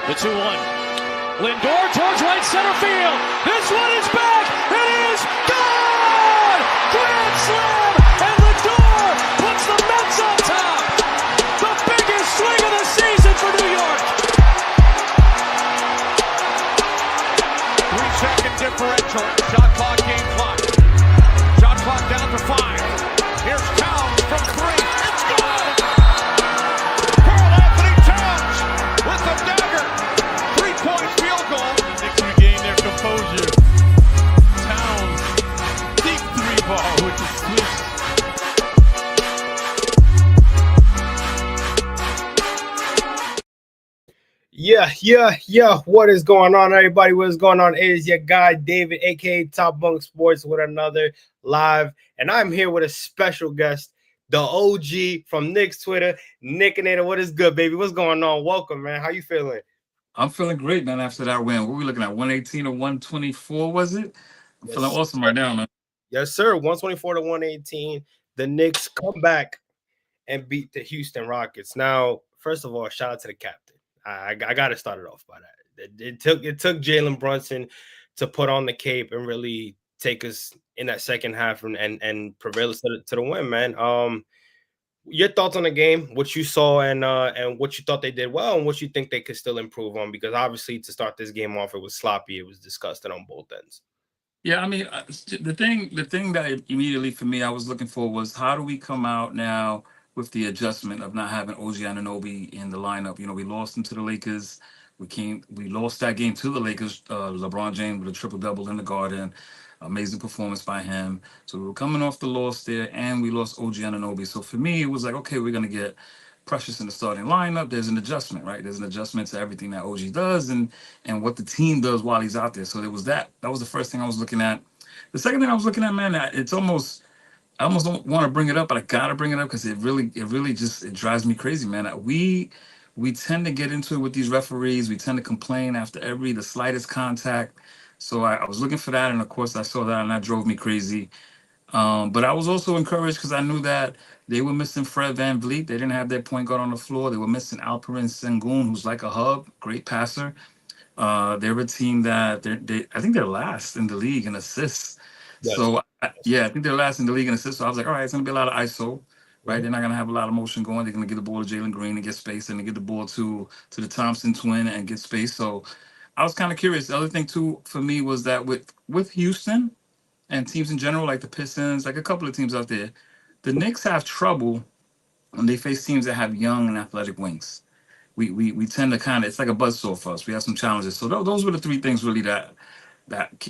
The 2-1. Lindor towards right center field. This one is back. It is gone! Grand slam! And Lindor puts the Mets on top. The biggest swing of the season for New York. 3-second differential. Shot clock, game clock. Shot clock down to 5. Here's Towns from 3. It's gone! Carl Anthony Towns with the dagger. 3-point field goal. Knicks regain their composure. Towns, deep 3-ball with the switch. Yeah. What is going on, everybody? What is going on? It is your guy, David, aka Top Bunk Sports, with another live. And I'm here with a special guest, the OG from Knicks Twitter, Nick and Ada. What is good, baby? What's going on? Welcome, man. How you feeling? I'm feeling great, man, after that win. What were we looking at? 118 or 124, was it? I'm feeling awesome right now, man. Yes, sir. 124 to 118. The Knicks come back and beat the Houston Rockets. Now, first of all, shout out to the captain. I got to start it off by that. It took Jalen Brunson to put on the cape and really take us in that second half and prevail us to the win, man. Your thoughts on the game, what you saw and what you thought they did well and what you think they could still improve on, because obviously to start this game off, it was sloppy. It was disgusting on both ends. Yeah, I mean, the thing that immediately for me I was looking for was how do we come out now with the adjustment of not having OG Anunoby in the lineup. You know, we lost him to the Lakers. We lost that game to the Lakers. LeBron James with a triple-double in the Garden. Amazing performance by him. So we were coming off the loss there, and we lost OG Anunoby. So for me, it was like, okay, we're going to get Precious in the starting lineup. There's an adjustment, right? There's an adjustment to everything that OG does and what the team does while he's out there. So there was that. That was the first thing I was looking at. The second thing I was looking at, man, it's almost – I almost don't want to bring it up, but I gotta bring it up because it really just drives me crazy, man. We tend to get into it with these referees. We tend to complain after the slightest contact. So I was looking for that, and of course I saw that, and that drove me crazy. But I was also encouraged because I knew that they were missing Fred VanVleet. They didn't have their point guard on the floor. They were missing Alperen Sengun, who's like a hub, great passer. They're a team that I think they're last in the league in assists. Yes. So, I think they're last in the league in assists. So I was like, all right, it's going to be a lot of ISO, right? They're not going to have a lot of motion going. They're going to get the ball to Jalen Green and get space, and they get the ball to the Thompson twin and get space. So I was kind of curious. The other thing, too, for me was that with Houston and teams in general, like the Pistons, like a couple of teams out there, the Knicks have trouble when they face teams that have young and athletic wings. We tend to kind of, it's like a buzzsaw for us. We have some challenges. So those were the three things really that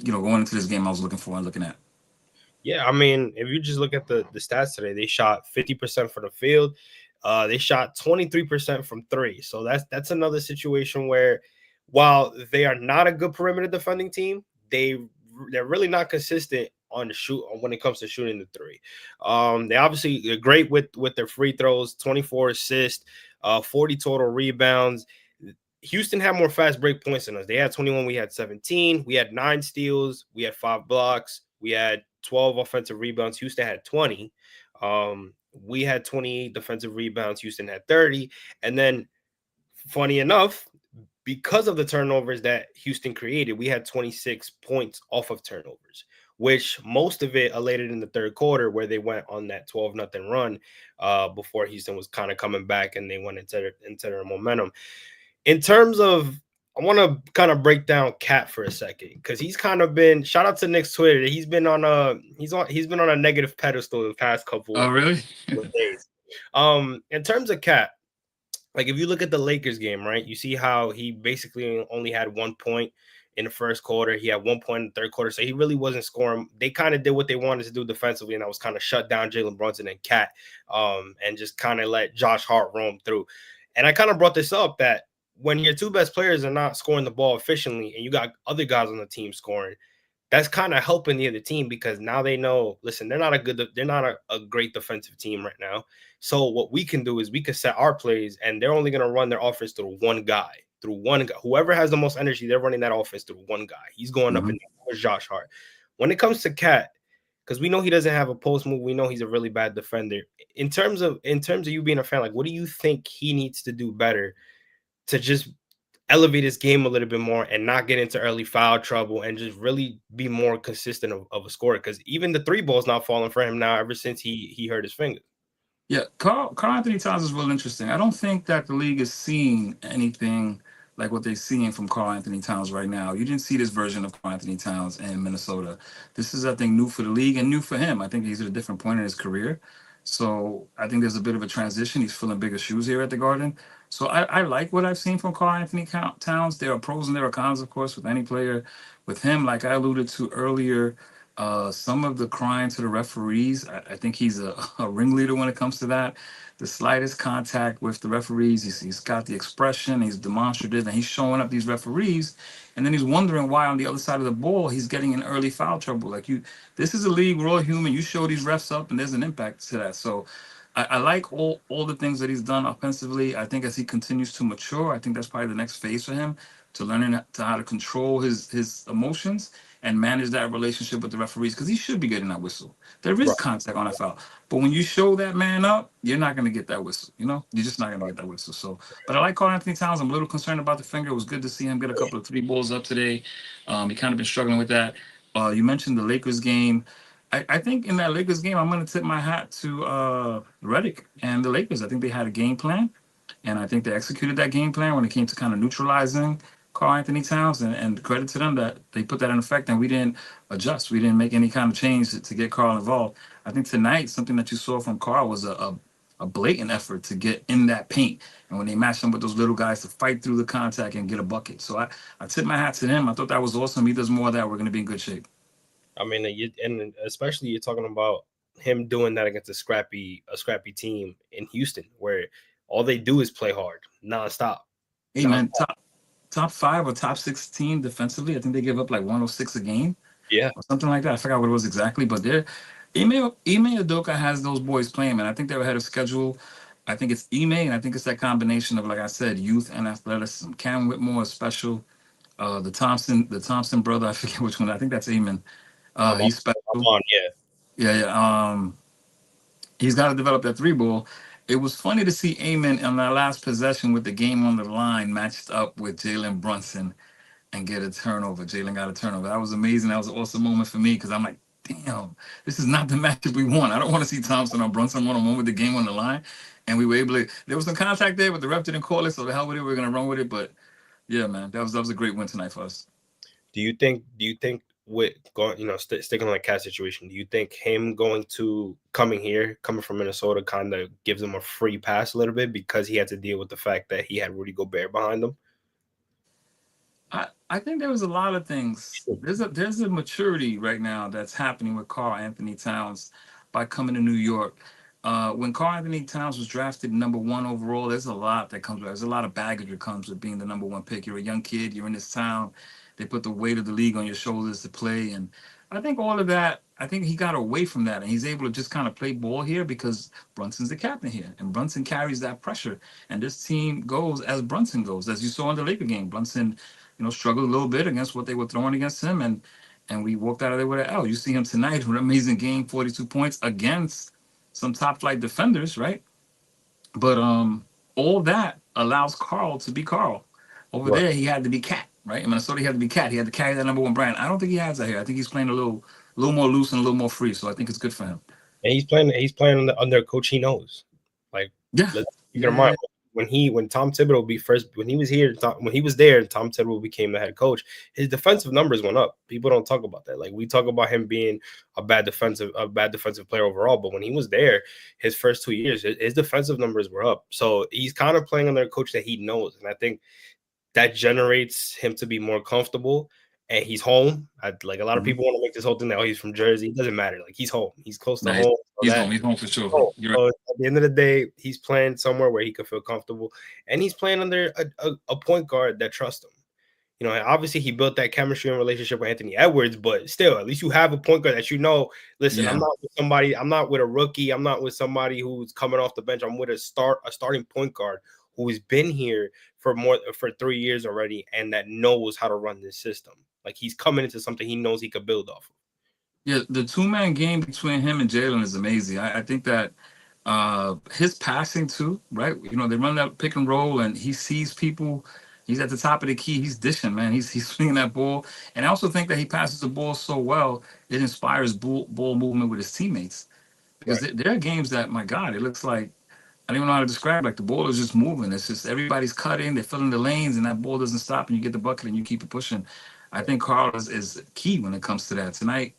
going into this game I was looking for and looking at. Yeah, I mean, if you just look at the stats today, they shot 50% from the field. They shot 23% from three. So that's another situation where while they are not a good perimeter defending team, they're really not consistent on the shoot when it comes to shooting the three. They obviously are great with their free throws, 24 assists, 40 total rebounds. Houston had more fast break points than us. They had 21. We had 17. We had 9 steals. We had 5 blocks. We had 12 offensive rebounds. Houston had 20. We had 28 defensive rebounds. Houston had 30. And then, funny enough, because of the turnovers that Houston created, we had 26 points off of turnovers, which most of it elated in the third quarter where they went on that 12-0 run before Houston was kind of coming back and they went into their momentum. In terms of, I want to kind of break down Cat for a second because he's kind of been, shout out to Knicks Twitter, he's been on a negative pedestal the past couple of days. In terms of Cat, like if you look at the Lakers game, right, you see how he basically only had 1 point in the first quarter. He had 1 point in the third quarter, so he really wasn't scoring. They kind of did what they wanted to do defensively, and that was kind of shut down Jalen Brunson and Cat, and just kind of let Josh Hart roam through. And I kind of brought this up that when your two best players are not scoring the ball efficiently and you got other guys on the team scoring, that's kind of helping the other team because now they know, listen, they're not a great defensive team right now. So what we can do is we can set our plays and they're only going to run their offense through one guy. Whoever has the most energy, they're running that offense through one guy. He's going up and down with Josh Hart. When it comes to Cat, because we know he doesn't have a post move, we know he's a really bad defender. In terms of you being a fan, like what do you think he needs to do better to just elevate his game a little bit more and not get into early foul trouble and just really be more consistent of a scorer. Because even the three ball's not falling for him now ever since he hurt his finger. Yeah, Carl Anthony Towns is real interesting. I don't think that the league is seeing anything like what they're seeing from Carl Anthony Towns right now. You didn't see this version of Carl Anthony Towns in Minnesota. This is, I think, new for the league and new for him. I think he's at a different point in his career. So I think there's a bit of a transition. He's filling bigger shoes here at the Garden. So I like what I've seen from Carl Anthony Towns. There are pros and there are cons, of course, with any player. With him, like I alluded to earlier, some of the crying to the referees, I think he's a ringleader when it comes to that. The slightest contact with the referees, he's got the expression, he's demonstrative, and he's showing up these referees, and then he's wondering why on the other side of the ball he's getting in early foul trouble. Like this is a league, we're all human. You show these refs up, and there's an impact to that. So I like all the things that he's done offensively. I think as he continues to mature, I think that's probably the next phase for him to learning to how to control his emotions and manage that relationship with the referees because he should be getting that whistle. There is Right. contact on that foul, but when you show that man up, you're not going to get that whistle. You know, you're just not going to get that whistle. So, but I like Carl Anthony Towns. I'm a little concerned about the finger. It was good to see him get a couple of three balls up today. He kind of been struggling with that. You mentioned the Lakers game. I think in that Lakers game, I'm going to tip my hat to Redick and the Lakers. I think they had a game plan, and I think they executed that game plan when it came to kind of neutralizing Carl Anthony Towns. And credit to them that they put that in effect, and we didn't adjust. We didn't make any kind of change to get Carl involved. I think tonight, something that you saw from Carl was a blatant effort to get in that paint. And when they matched him with those little guys to fight through the contact and get a bucket. So I tip my hat to him. I thought that was awesome. He does more of that, we're going to be in good shape. I mean, and especially you're talking about him doing that against a scrappy team in Houston, where all they do is play hard, nonstop. Hey, man, top 5 or top 16 defensively. I think they give up like 106 a game Yeah, or something like that. I forgot what it was exactly, but Ime Udoka has those boys playing, man. I think they're ahead of schedule. I think it's Ime, and I think it's that combination of, like I said, youth and athleticism. Cam Whitmore is special. The Thompson brother, I forget which one. I think that's Eamon. He's I'm special. on. Yeah, Yeah. He's got to develop that three ball. It was funny to see Eamon in that last possession with the game on the line matched up with Jalen Brunson and get a turnover. Jalen got a turnover. That was amazing. That was an awesome moment for me because I'm like, damn, this is not the matchup we want. I don't want to see Thompson or Brunson one-on-one with the game on the line. And we were able to, there was some contact there, but the ref didn't call it. So the hell with it. We're going to run with it. But yeah, man, that was a great win tonight for us. do you think with going, sticking on the cat situation, do you think him coming from Minnesota kind of gives him a free pass a little bit because he had to deal with the fact that he had Rudy Gobert behind him? I think there was a lot of things. There's a maturity right now that's happening with Carl Anthony Towns by coming to New York. When Carl Anthony Towns was drafted #1 overall, there's a lot that comes with. There's a lot of baggage that comes with being the #1 pick. You're a young kid. You're in this town. They put the weight of the league on your shoulders to play, and I think all of that. I think he got away from that, and he's able to just kind of play ball here because Brunson's the captain here, and Brunson carries that pressure. And this team goes as Brunson goes, as you saw in the Laker game. Brunson, struggled a little bit against what they were throwing against him, and we walked out of there with an L. You see him tonight with an amazing game, 42 points against some top flight defenders, right? But all that allows Carl to be Carl. Over Right. there, he had to be Cat, right? In Minnesota, he had to be Cat. He had to carry that #1 brand. I don't think he has that here. I think he's playing a little more loose and a little more free. So I think it's good for him. And he's playing under a coach he knows. Like, Yeah. let's keep in Yeah. mind when Tom Thibodeau when he was here, when he was there, Tom Thibodeau became the head coach. His defensive numbers went up. People don't talk about that. Like, we talk about him being a bad defensive player overall, but when he was there, his first 2 years, his defensive numbers were up. So he's kind of playing under a coach that he knows, and I think that generates him to be more comfortable. And he's home. Like, a lot of Mhm. people want to make this whole thing that he's from Jersey. It doesn't matter. Like, he's home. He's close to Nah, home. So he's that- home. He's home for sure. home. You're right. So at the end of the day, he's playing somewhere where he can feel comfortable, and he's playing under a point guard that trusts him. Obviously he built that chemistry and relationship with Anthony Edwards, but still, at least you have a point guard that listen, Yeah. I'm not with a rookie. I'm not with somebody who's coming off the bench. I'm with a starting point guard who has been here for 3 years already and that knows how to run this system. Like, he's coming into something he knows he could build off of. Yeah, the two-man game between him and Jalen is amazing. I think that his passing too, right? They run that pick and roll, and he sees people. He's at the top of the key. He's dishing, man. He's swinging that ball, and I also think that he passes the ball so well it inspires ball movement with his teammates. Because Right. there are games that, my God, it looks like I don't even know how to describe. Like the ball is just moving. It's just everybody's cutting, they're filling the lanes, and that ball doesn't stop, and you get the bucket and you keep it pushing. I think Carl is key when it comes to that tonight.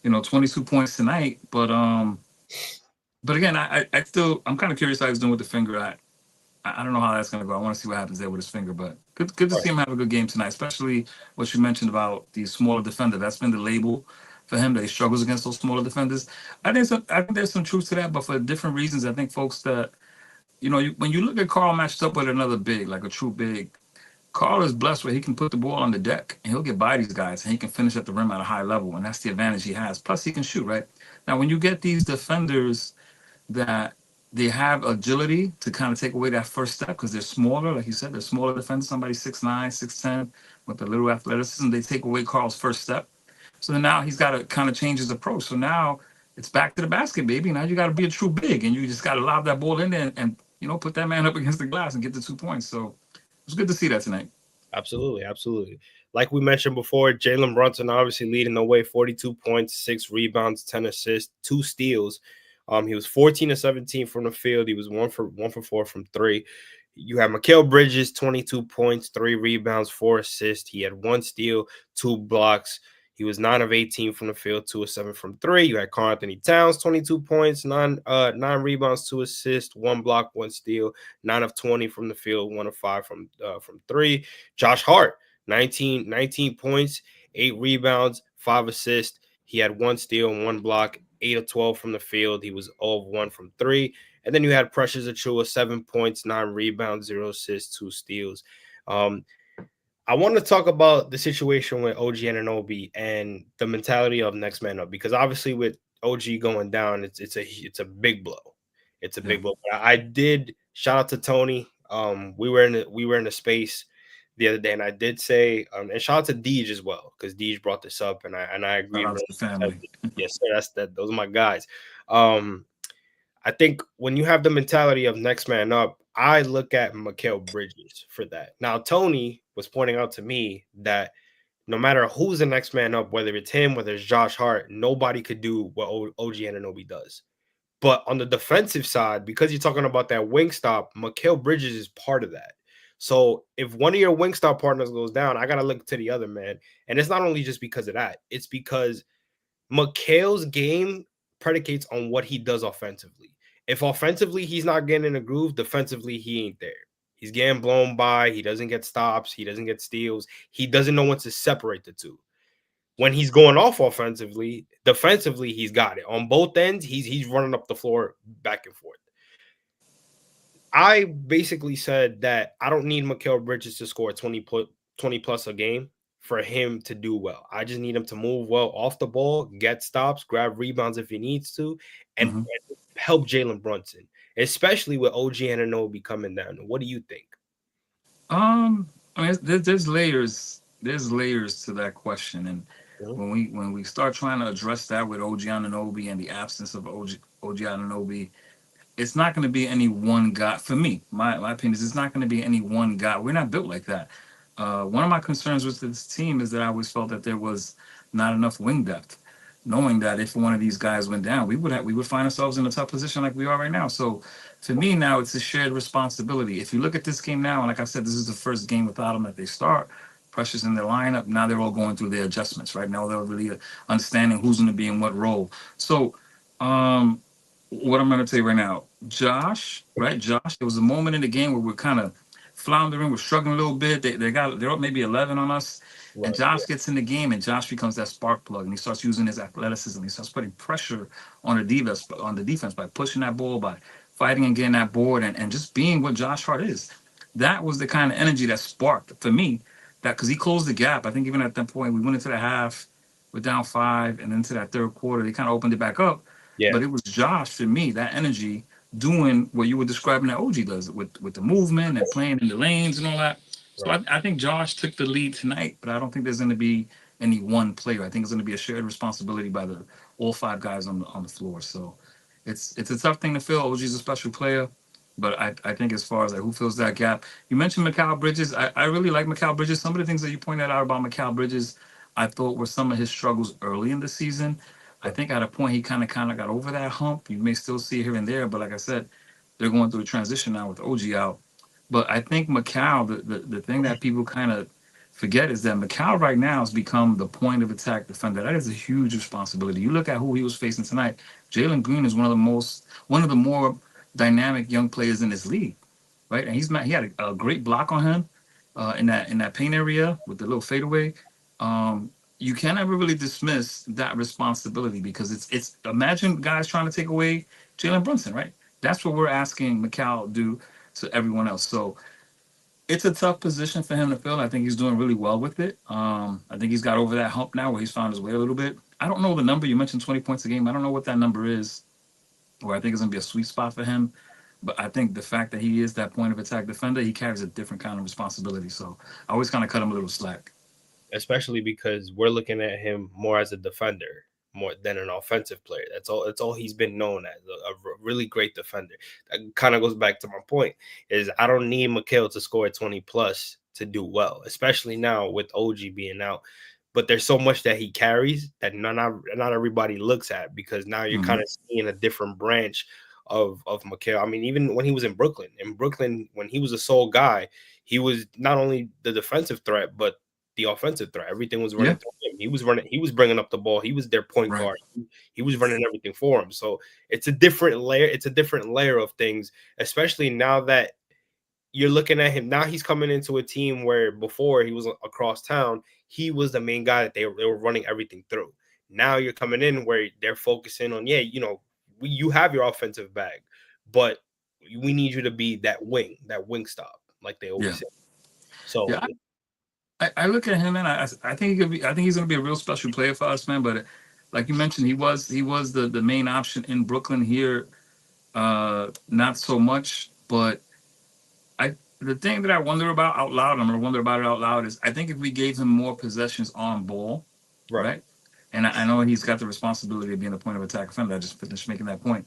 22 points tonight, but again, I still I'm kind of curious how he's doing with the finger. I don't know how that's going to go. I want to see what happens there with his finger, but good to Right. see him have a good game tonight, especially what you mentioned about the smaller defender. That's been the label for him that he struggles against those smaller defenders. I think there's some truth to that, but for different reasons. I think folks that when you look at Carl matched up with another big, like a true big, Carl is blessed where he can put the ball on the deck and he'll get by these guys and he can finish at the rim at a high level, and that's the advantage he has. Plus, he can shoot, right? Now, when you get these defenders that they have agility to kind of take away that first step because they're smaller. Like you said, they're smaller defenders, somebody 6'9", 6'10", with a little athleticism. They take away Carl's first step. So then now he's got to kind of change his approach. So now it's back to the basket, baby. Now you got to be a true big, and you just got to lob that ball in there and put that man up against the glass and get the 2 points. So it was good to see that tonight. Absolutely, absolutely. Like we mentioned before, Jalen Brunson obviously leading the way, 42 points, 6 rebounds, 10 assists, 2 steals. He was 14 of 17 from the field. He was 1 for 4 from three. You have Mikal Bridges, 22 points, 3 rebounds, 4 assists. He had 1 steal, 2 blocks. He was 9 of 18 from the field, 2 of 7 from three. You had Karl Anthony Towns, 22 points, 9 rebounds, 2 assists, 1 block, 1 steal, 9 of 20 from the field, 1 of 5 from three. Josh Hart, 19 points, 8 rebounds, 5 assists. He had 1 steal and 1 block, 8 of 12 from the field. He was 0 of 1 from three. And then you had Precious Achiuwa, 7 points, 9 rebounds, 0 assists, 2 steals. Um, I want to talk about the situation with OG Anunoby and the mentality of next man up, because obviously with OG going down, it's a big blow. It's a Yeah. big blow. But I did shout out to Tony. We were in the space the other day, and I did say, and shout out to Deej as well, because Deej brought this up, and I Shout agreed out with to the family. him. Yes, sir. Those are my guys. Um, I think when you have the mentality of next man up, I look at Mikal Bridges for that. Now, Tony was pointing out to me that no matter who's the next man up, whether it's him, whether it's Josh Hart, nobody could do what OG Anunoby does. But on the defensive side, because you're talking about that wing stop, Mikal Bridges is part of that. So if one of your wing stop partners goes down, I got to look to the other man. And it's not only just because of that, it's because Mikal's game predicates on what he does offensively. If offensively he's not getting in a groove, defensively he ain't there. He's getting blown by. He doesn't get stops. He doesn't get steals. He doesn't know when to separate the two. When he's going off offensively, defensively he's got it on both ends. He's running up the floor back and forth. I basically said that I don't need Mikal Bridges to score 20 plus a game for him to do well. I just need him to move well off the ball, get stops, grab rebounds if he needs to, and Mhm. help Jalen Brunson, especially with OG Anunoby coming down. What do you think? I mean, there's layers. There's layers to that question, and Mhm. when we start trying to address that with OG Anunoby and the absence of OG Anunoby, it's not going to be any one guy. For me, my opinion is it's not going to be any one guy. We're not built like that. One of my concerns with this team is that I always felt that there was not enough wing depth, knowing that if one of these guys went down, we would find ourselves in a tough position like we are right now. So to me now, it's a shared responsibility. If you look at this game now, and like I said, this is the first game without them that they start. Pressures in their lineup. Now they're all going through their adjustments. Right now they're really understanding who's going to be in what role. So um, what I'm going to tell you right now, Josh, right? Josh, there was a moment in the game where we're kind of floundering, we're struggling a little bit. They're up maybe 11 on us, and Right. Josh gets in the game, and Josh becomes that spark plug, and he starts using his athleticism. He starts putting pressure on the defense by pushing that ball, by fighting and getting that board, and just being what Josh Hart is. That was the kind of energy that sparked for me. That because he closed the gap. I think even at that point we went into the half, we're down 5, and into that third quarter they kind of opened it back up, Yeah. but it was Josh for me, that energy doing what you were describing that OG does with the movement and playing in the lanes and all that. So Right. I think Josh took the lead tonight, but I don't think there's going to be any one player. I think it's going to be a shared responsibility by the all 5 guys on the floor. So it's a tough thing to fill. OG's a special player. But I think as far as like who fills that gap, you mentioned Mikal Bridges. I really like Mikal Bridges. Some of the things that you pointed out about Mikal Bridges, I thought were some of his struggles early in the season. I think at a point he kind of got over that hump. You may still see it here and there, but like I said, they're going through a transition now with OG out. But I think Mikal, the thing that people kind of forget is that Mikal right now has become the point of attack defender. That is a huge responsibility. You look at who he was facing tonight. Jalen Green is one of the more dynamic young players in this league, right? And he had a great block on him in that paint area with the little fadeaway. You can't ever really dismiss that responsibility because it's imagine guys trying to take away Jalen Brunson, right? That's what we're asking McCall do to everyone else. So it's a tough position for him to fill. I think he's doing really well with it. I think he's got over that hump now where he's found his way a little bit. I don't know the number. You mentioned 20 points a game. I don't know what that number is, where I think it's going to be a sweet spot for him. But I think the fact that he is that point of attack defender, he carries a different kind of responsibility. So I always kind of cut him a little slack. Especially because we're looking at him more as a defender more than an offensive player. That's all. It's all he's been known as, a really great defender. That kind of goes back to my point: is I don't need Mikal to score 20 plus to do well, especially now with OG being out. But there's so much that he carries that not everybody looks at, because now you're kind Mhm. of seeing a different branch of Mikal. I mean, even when he was in Brooklyn, when he was a sole guy, he was not only the defensive threat, but the offensive threat. Everything was running Yeah. through him. He was running. He was bringing up the ball. He was their point Right. guard. He was running everything for him. So it's a different layer. It's a different layer of things, especially now that you're looking at him. Now he's coming into a team where before he was across town. He was the main guy that they were running everything through. Now you're coming in where they're focusing on, yeah, you have your offensive bag, but we need you to be that wing stop, like they Yeah. always say. So Yeah. I look at him and I think he could be. I think he's going to be a real special player for us, man. But like you mentioned, he was the main option in Brooklyn here. Not so much, but I the thing that I wonder about out loud, I'm gonna wonder about it out loud, is I think if we gave him more possessions on ball, right, right? And I know he's got the responsibility of being a point of attack defender. I just finished making that point.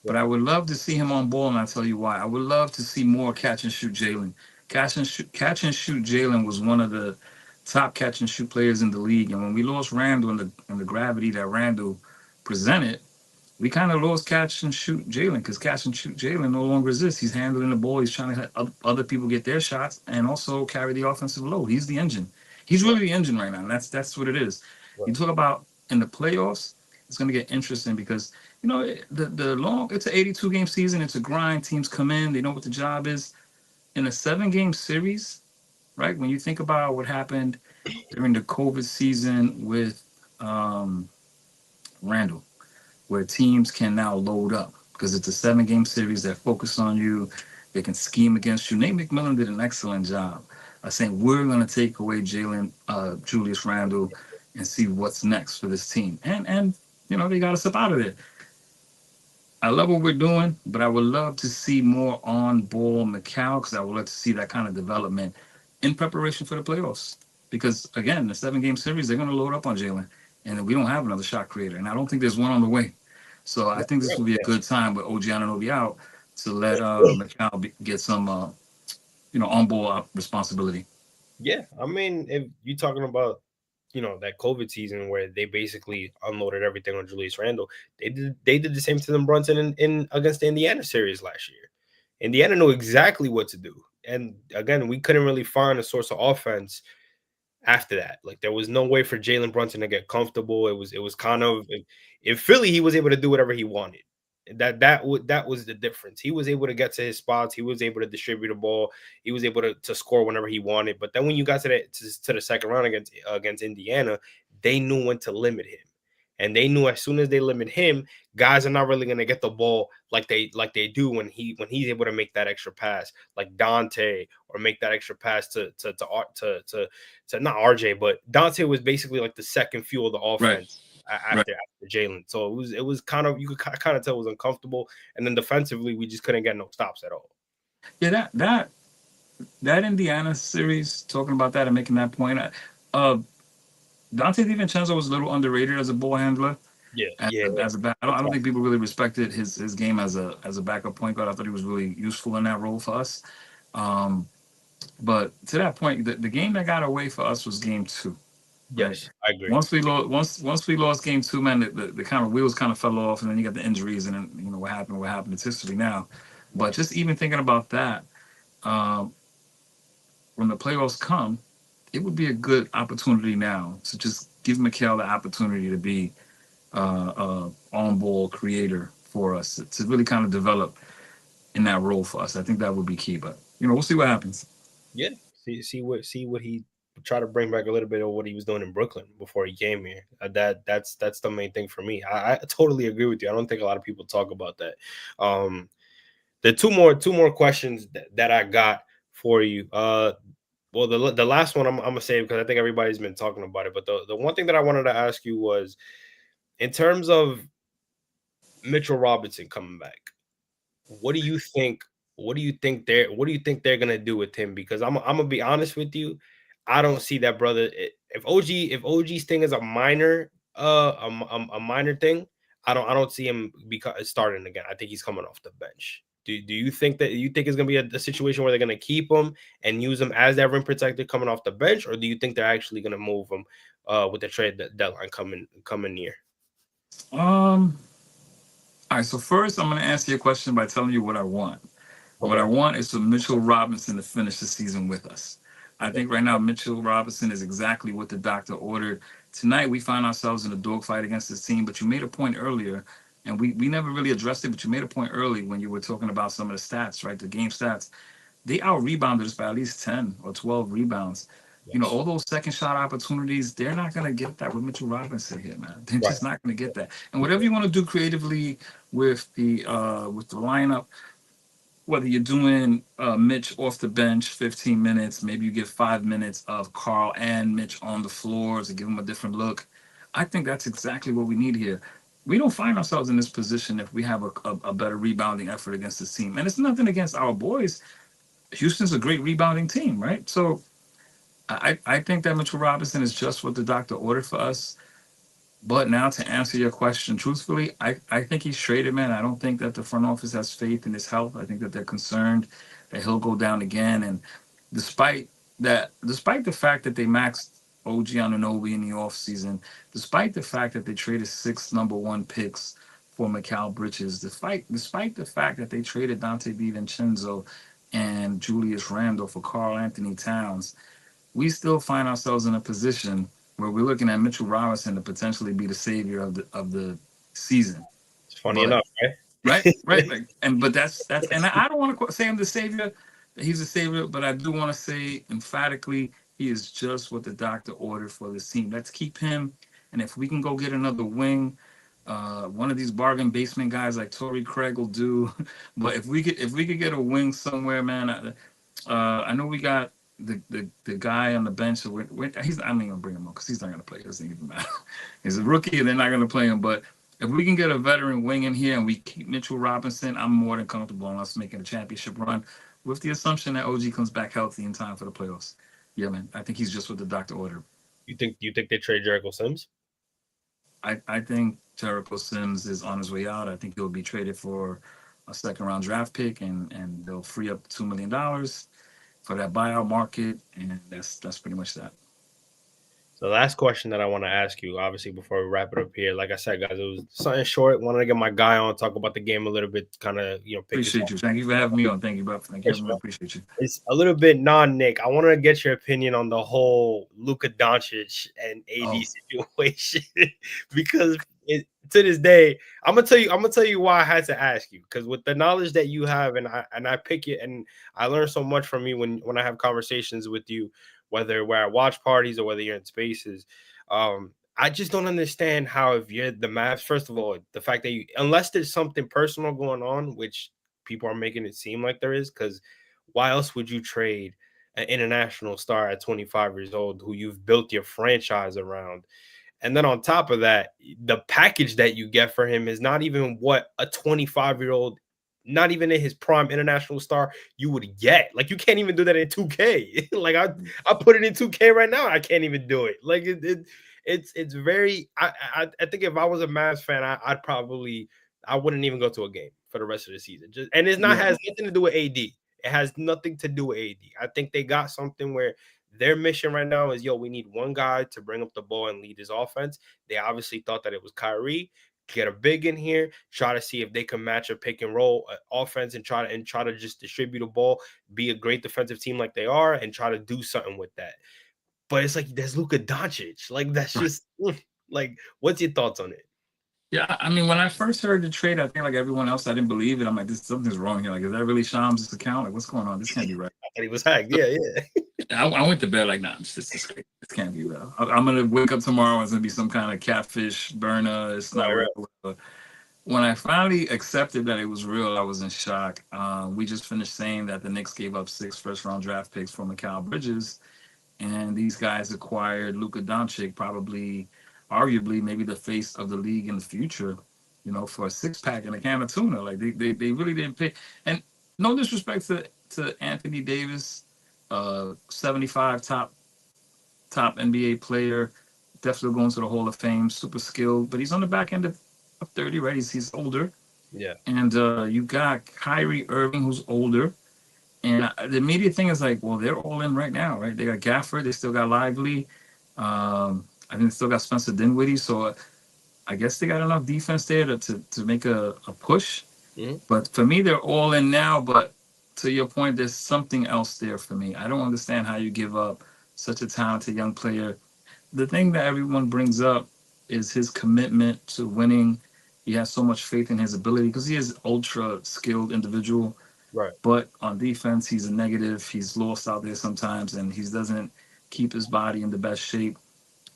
But right. I would love to see him on ball, and I'll tell you why. I would love to see more catch and shoot Jalen. Catch and shoot Jalen was one of the top catch and shoot players in the league. And when we lost Randall and the gravity that Randall presented, we kind of lost catch and shoot Jalen, because catch and shoot Jalen no longer exists. He's handling the ball. He's trying to let other people get their shots and also carry the offensive load. He's the engine. He's Right, really the engine right now. And that's what it is. right. You talk about in the playoffs, it's going to get interesting because it's an 82 game season. It's a grind. Teams come in. They know what the job is. In a 7 game series, right? When you think about what happened during the COVID season with Randall, where teams can now load up because it's a 7 game series. They're focused on you. They can scheme against you. Nate McMillan did an excellent job of saying, we're going to take away Julius Randle and see what's next for this team. And they got us up out of there. I love what we're doing, but I would love to see more on ball Macau, because I would love to see that kind of development in preparation for the playoffs. Because again, the 7 game series, they're going to load up on Jalen, and we don't have another shot creator, and I don't think there's one on the way. So I think this Right, will be a yeah. good time with OG Anunoby out to let Macau get some on ball responsibility. Yeah, I mean, if you're talking about, that COVID season where they basically unloaded everything on Julius Randle, they did the same to them Brunson in against the Indiana series last year. Indiana knew exactly what to do, and again, we couldn't really find a source of offense after that. Like there was no way for Jalen Brunson to get comfortable. It was kind of in Philly, he was able to do whatever he wanted. That was the difference. He was able to get to his spots. He was able to distribute the ball. He was able to score whenever he wanted. But then when you got to the second round against Indiana, they knew when to limit him. And they knew as soon as they limit him, guys are not really gonna get the ball like they do when he's able to make that extra pass, like Dante, or make that extra pass to not RJ, but Dante was basically like the second fuel of the Right, offense right. after Jalen. So it was kind of, you could kind of tell it was uncomfortable, and then defensively we just couldn't get no stops at all. Yeah, that Indiana series, talking about that and making that point, uh, Dante DiVincenzo was a little underrated as a ball handler. Yeah, yeah, as a back. I don't think people really respected his game as a backup point guard. I thought he was really useful in that role for us. Um, but to that point, the game that got away for us was game two, right? yes, I agree. Once we lost game two, man, the kind of wheels kind of fell off, and then you got the injuries, and then what happened. What happened? It's history now. But Right. just even thinking about that, um, when the playoffs come, it would be a good opportunity now to just give Mikal the opportunity to be on-ball creator for us to really kind of develop in that role for us. I think that would be key. But we'll see what happens. Yeah. See what he try to bring back a little bit of what he was doing in Brooklyn before he came here. That's the main thing for me. I totally agree with you. I don't think a lot of people talk about that. The two more questions that I got for you. Well, the last one I'm gonna say because I think everybody's been talking about it. But the one thing that I wanted to ask you was in terms of Mitchell Robinson coming back. What do you think? What do you think they're gonna do with him? Because I'm gonna be honest with you, I don't see that brother. If OG's thing is a minor a minor thing, I don't see him starting again. I think he's coming off the bench. Do you think it's gonna be a situation where they're gonna keep him and use him as that rim protector coming off the bench, or do you think they're actually gonna move him with the trade deadline coming near? Um. All right. So first, I'm going to answer your question by telling you what I want. What I Okay. want is for Mitchell Robinson to finish the season with us. I Okay. think right now Mitchell Robinson is exactly what the doctor ordered. Tonight we find ourselves in a dogfight against this team, but you made a point earlier, and we never really addressed it, but you made a point early when you were talking about some of the stats, right? The game stats. They out rebounded us by at least 10 or 12 rebounds. Yes. All those second shot opportunities, they're not going to get that with Mitchell Robinson here, man. They're Right. just not going to get that. And whatever you want to do creatively with the lineup, whether you're doing Mitch off the bench 15 minutes, maybe you get 5 minutes of Carl and Mitch on the floors to give them a different look. I think that's exactly what we need here. We don't find ourselves in this position if we have a better rebounding effort against this team. And it's nothing against our boys. Houston's a great rebounding team, right? So I think that Mitchell Robinson is just what the doctor ordered for us. But now to answer your question truthfully, I think he's traded, man. I don't think that the front office has faith in his health. I think that they're concerned that he'll go down again. And despite the fact that they maxed OG Anunoby in the offseason, despite the fact that they traded 6 number 1 picks for Mikal Bridges, despite the fact that they traded Dante DiVincenzo and Julius Randle for Carl Anthony Towns, we still find ourselves in a position where we're looking at Mitchell Robinson to potentially be the savior of the season. It's funny But enough, right, right? right, like, and but that's and I don't want to say I'm the savior, that he's the savior, but I do want to say emphatically he is just what the doctor ordered for this team. Let's keep him, and if we can go get another wing, one of these bargain basement guys like Torrey Craig will do. But if we could get a wing somewhere, man, I know we got the guy on the bench. So I'm not gonna bring him up because he's not gonna play. It doesn't even matter. He's a rookie, and they're not gonna play him. But if we can get a veteran wing in here and we keep Mitchell Robinson, I'm more than comfortable on us making a championship run with the assumption that OG comes back healthy in time for the playoffs. Yeah, man. I think he's just what the doctor ordered. You think they trade Jericho Sims? I think Jericho Sims is on his way out. I think he'll be traded for a second round draft pick, and they'll free up $2 million for that buyout market, and that's pretty much that. So, last question that I want to ask you, obviously, before we wrap it up here, like I said, guys, it was something short. Wanted to get my guy on, talk about the game a little bit, kind of, pick his Appreciate you. Thank you for having me on. Thank you, bro. Thank you, brain. everyone. Appreciate you. It's a little bit non-Nick. I want to get your opinion on the whole Luka Doncic and AD Oh, situation because to this day, I'm gonna tell you why I had to ask you because with the knowledge that you have, and I pick it, and I learn so much from you when I have conversations with you, whether we're at watch parties or whether you're in spaces. I just don't understand how if you're the Mavs, first of all, the fact that unless there's something personal going on, which people are making it seem like there is, because why else would you trade an international star at 25 years old who you've built your franchise around? And then on top of that, the package that you get for him is not even what a 25-year-old, not even in his prime international star, you would get. Like you can't even do that in 2K. Like I put it in 2K right now. I can't even do it. Like it's very. I think if I was a Mavs fan, I wouldn't even go to a game for the rest of the season. Just and it's not Yeah. has nothing to do with AD. It has nothing to do with AD. I think they got something where their mission right now is, we need one guy to bring up the ball and lead his offense. They obviously thought that it was Kyrie. Get a big in here, try to see if they can match a pick and roll offense and try to just distribute the ball, be a great defensive team like they are, and try to do something with that. But it's like there's Luka Doncic. Like that's just like, what's your thoughts on it? Yeah, I mean, when I first heard the trade, I think like everyone else, I didn't believe it. I'm like, something's wrong here. Like, is that really Shams' account? Like, what's going on? This can't be right. I thought he was hacked. Yeah. I went to bed like, nah, this can't be real. I'm gonna wake up tomorrow. It's gonna be some kind of catfish burner. It's not Right. real. When I finally accepted that it was real, I was in shock. We just finished saying that the Knicks gave up 6 first-round draft picks for Mikal Bridges, and these guys acquired Luka Doncic, probably, arguably, maybe the face of the league in the future, for a 6-pack and a can of tuna. Like they really didn't pay. And no disrespect to Anthony Davis, 75 top NBA player, definitely going to the Hall of Fame, super skilled, but he's on the back end of 30, right? He's older. Yeah. And you got Kyrie Irving, who's older. And the immediate thing is like, well, they're all in right now, right? They got Gafford. They still got Lively. I think they still got Spencer Dinwiddie. So I guess they got enough defense there to make a push. Mm-hmm. But for me, they're all in now. But to your point, there's something else there for me. I don't understand how you give up such a talented young player. The thing that everyone brings up is his commitment to winning. He has so much faith in his ability because he is ultra skilled individual. Right. But on defense, he's a negative. He's lost out there sometimes, and he doesn't keep his body in the best shape.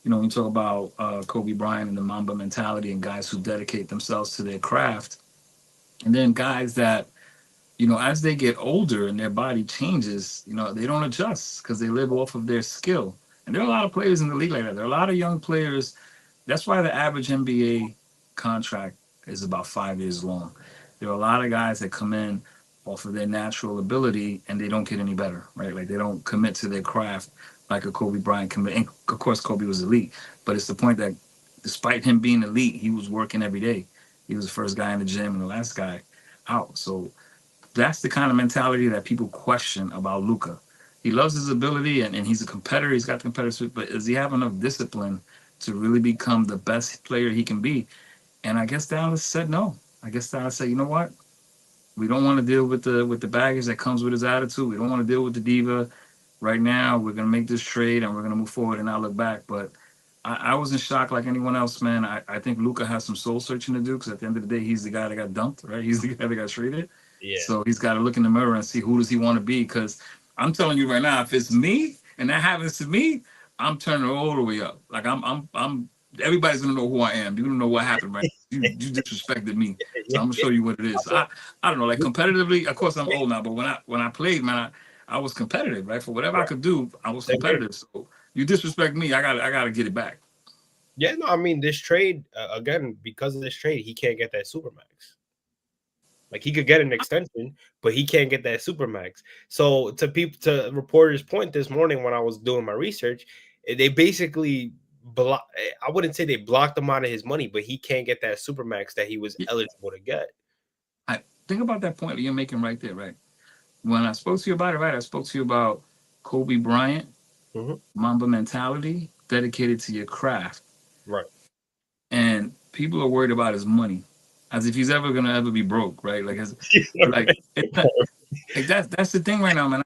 When you talk about Kobe Bryant and the Mamba mentality and guys who dedicate themselves to their craft, and then guys that, as they get older and their body changes, they don't adjust because they live off of their skill. And there are a lot of players in the league like that. There are a lot of young players. That's why the average NBA contract is about 5 years long. There are a lot of guys that come in off of their natural ability and they don't get any better, right? Like they don't commit to their craft like a Kobe Bryant commit. And of course, Kobe was elite, but it's the point that despite him being elite, he was working every day. He was the first guy in the gym and the last guy out. So that's the kind of mentality that people question about Luka. He loves his ability and he's a competitor. He's got the competitive spirit, but does he have enough discipline to really become the best player he can be? And I guess Dallas said no. I guess Dallas said, you know what? We don't want to deal with the baggage that comes with his attitude. We don't want to deal with the diva. Right now, we're going to make this trade and we're going to move forward and not look back. But I was in shock like anyone else, man. I think Luka has some soul searching to do because at the end of the day, he's the guy that got dumped, right? He's the guy that got traded. Yeah. So he's got to look in the mirror and see who does he want to be. Because I'm telling you right now, if it's me and that happens to me, I'm turning all the way up. Like I'm everybody's gonna know who I am. You don't know what happened, right? You disrespected me, so I'm gonna show you what it is. I don't know, like competitively. Of course, I'm old now, but when I played, man, I was competitive, right? For whatever I could do, I was competitive. So you disrespect me, I gotta get it back. Yeah, no, I mean this trade again because of this trade, he can't get that supermax. Like he could get an extension, but he can't get that supermax. So to reporters' point this morning when I was doing my research, they basically I wouldn't say they blocked him out of his money, but he can't get that supermax that he was eligible to get. I think about that point that you're making right there, right? When I spoke to you about it, right? I spoke to you about Kobe Bryant, Mamba mentality, dedicated to your craft. Right. And people are worried about his money. As if he's ever gonna be broke, right? Like, that's the thing right now, man.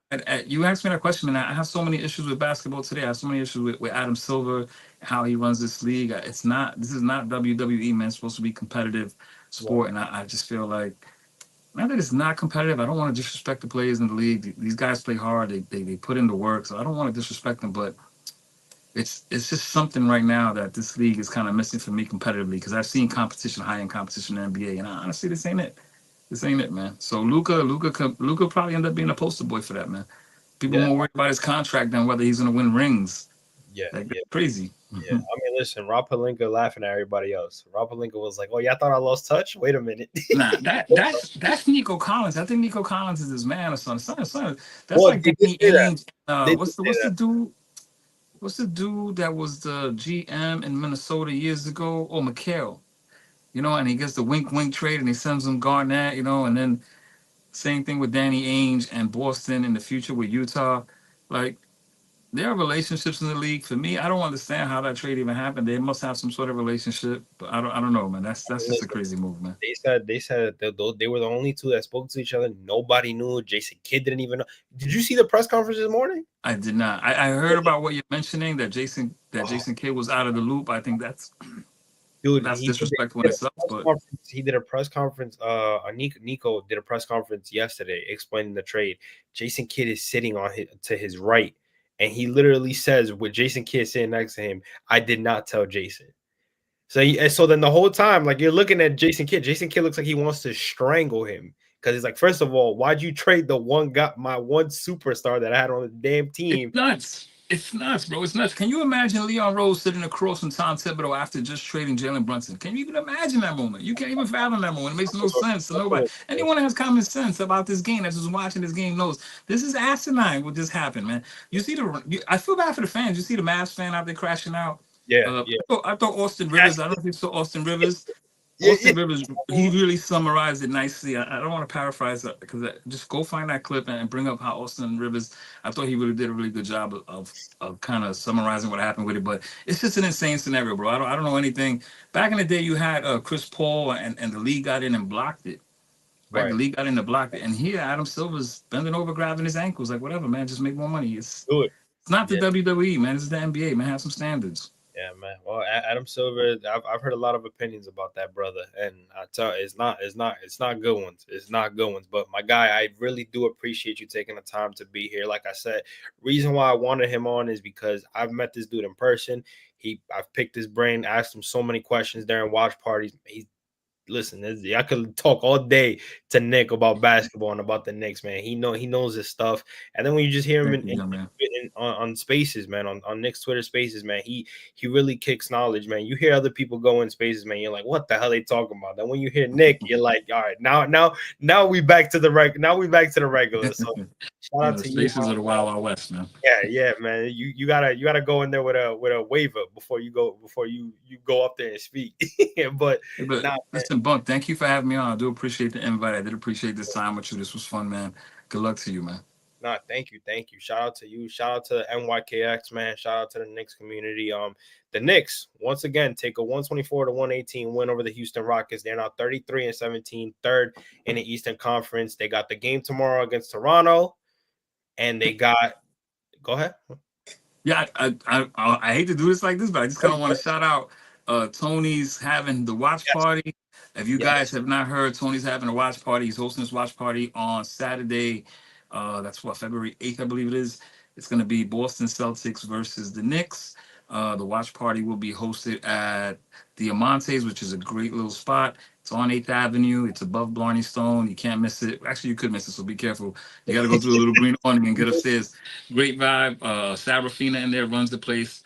You asked me that question, and I have so many issues with basketball today. I have so many issues with Adam Silver, how he runs this league. This is not WWE, man. It's supposed to be competitive sport, and I just feel like not that it's not competitive. I don't want to disrespect the players in the league. These guys play hard. They put in the work, so I don't want to disrespect them, but it's just something right now that this league is kind of missing for me competitively because I've seen competition, high-end competition in the NBA, and honestly, this ain't it. This ain't it, man. So Luka probably end up being a poster boy for that, man. People more worried about his contract than whether he's going to win rings. Yeah, that's crazy. Yeah, I mean, listen, Rob Pelinka laughing at everybody else. Rob Pelinka was like, "Oh, yeah, I thought I lost touch. Wait a minute." Nah, that's Nico Collins. I think Nico Collins is his man or something. That's like Danny Ainge. What's the dude? what's the dude that was the GM in Minnesota years ago? Oh, McHale. You know, and he gets the wink wink trade and he sends him Garnett, you know, and then same thing with Danny Ainge and Boston in the future with Utah. Like, there are relationships in the league. For me, I don't understand how that trade even happened. They must have some sort of relationship, but I don't know, man. That's just a Listen, crazy move, man. they said that they were the only two that spoke to each other. Nobody knew. Jason Kidd didn't even know. Did you see the press conference this morning? I did not. I heard about what you're mentioning that Oh, Jason Kidd was out of the loop. I think dude, that's disrespectful in itself. But he did a press conference. Nico did a press conference yesterday explaining the trade. Jason Kidd is sitting on his right, and he literally says, with Jason Kidd sitting next to him, "I did not tell Jason." So then the whole time, like, you're looking at Jason Kidd. Jason Kidd looks like he wants to strangle him because he's like, first of all, why'd you trade my one superstar that I had on the damn it's team? nuts. It's nuts, bro. It's nuts. Can you imagine Leon Rose sitting across from Tom Thibodeau after just trading Jalen Brunson? Can you even imagine that moment? You can't even fathom that moment. It makes no sense to nobody. Anyone that has common sense about this game that's just watching this game knows this is asinine what just happened, man. You see I feel bad for the fans. You see the Mavs fan out there crashing out. Yeah, yeah, I thought Austin Rivers. I don't know if you saw Austin Rivers. yeah. Austin Rivers, he really summarized it nicely. I don't want to paraphrase that because just go find that clip and bring up how Austin Rivers. I thought he really did a really good job of kind of summarizing what happened with it. But it's just an insane scenario, bro. I don't know anything. Back in the day, you had Chris Paul and the league got in and blocked it. Right, the Right. league got in and blocked it, and here Adam Silver's bending over, grabbing his ankles, like whatever, man. Just make more money. Do it. It's not the Yeah. WWE, man. It's the NBA, man. Have some standards. Yeah, man. Well, Adam Silver, I've heard a lot of opinions about that brother, and I tell you, it's not good ones. It's not good ones. But my guy, I really do appreciate you taking the time to be here. Like I said, reason why I wanted him on is because I've met this dude in person. I've picked his brain, asked him so many questions during watch parties. Listen, I could talk all day to Nick about basketball and about the Knicks, man. He knows his stuff. And then when you just hear him Thank you, young man. on Spaces, man, on Nick's Twitter Spaces, man, he really kicks knowledge, man. You hear other people go in Spaces, man, you're like, what the hell they talking about? Then when you hear Nick, you're like, all right, now we back to the regular. So shout Yeah, out the to you. spaces of the Wild Wild West, man. Yeah, man. You gotta go in there with a waiver before you go up there and speak. But Hey, but nah, listen, Bunk, thank you for having me on. I do appreciate the invite. I did appreciate this time with you. This was fun, man. Good luck to you, man. nah, thank you. Shout out to you. Shout out to NYKX, man. Shout out to the Knicks community. The Knicks once again take a 124 to 118 win over the Houston Rockets. They're now 33-17, third in the Eastern Conference. They got the game tomorrow against Toronto, and they got. Go ahead. Yeah, I hate to do this like this, but I just kind of want to shout out Tony's having the watch Yes, party. If you guys yes. have not heard, Tony's having a watch party. He's hosting this watch party on Saturday. That's what, February 8th, I believe it is. It's going to be Boston Celtics versus the Knicks. The watch party will be hosted at the Amontes, which is a great little spot. It's on 8th Avenue. It's above Blarney Stone. You can't miss it. Actually, you could miss it, so be careful. You got to go through the little green awning and get upstairs. Great vibe. Sarafina in there runs the place.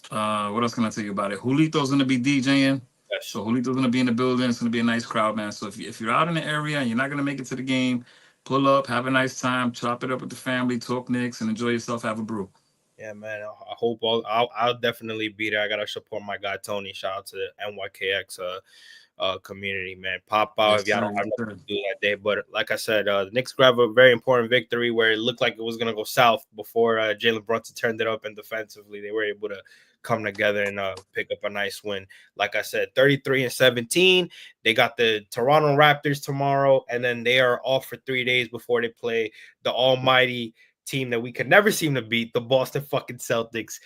What else can I tell you about it? Julito's gonna be DJing. Yes. So Julito's gonna be in the building. It's gonna be a nice crowd, man. So if you're out in the area and you're not gonna make it to the game, pull up, have a nice time, chop it up with the family, talk Knicks, and enjoy yourself. Have a brew. Yeah, man. I hope I'll definitely be there. I gotta support my guy Tony. Shout out to the NYKX community, man. Pop out Yes, if y'all sir. don't have Yes, nothing sir. to do that day. But like I said, the Knicks grabbed a very important victory where it looked like it was gonna go south before Jalen Brunson turned it up, and defensively they were able to come together and pick up a nice win. Like I said, 33-17. They got the Toronto Raptors tomorrow, and then they are off for 3 days before they play the almighty team that we could never seem to beat, the Boston fucking Celtics.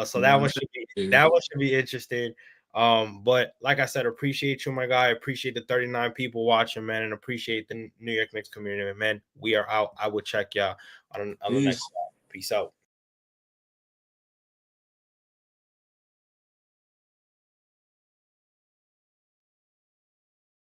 So that one should be interesting. But like I said, appreciate you, my guy. Appreciate the 39 people watching, man, and appreciate the New York Knicks community, man. We are out. I will check y'all on the next Peace. slide. Peace out.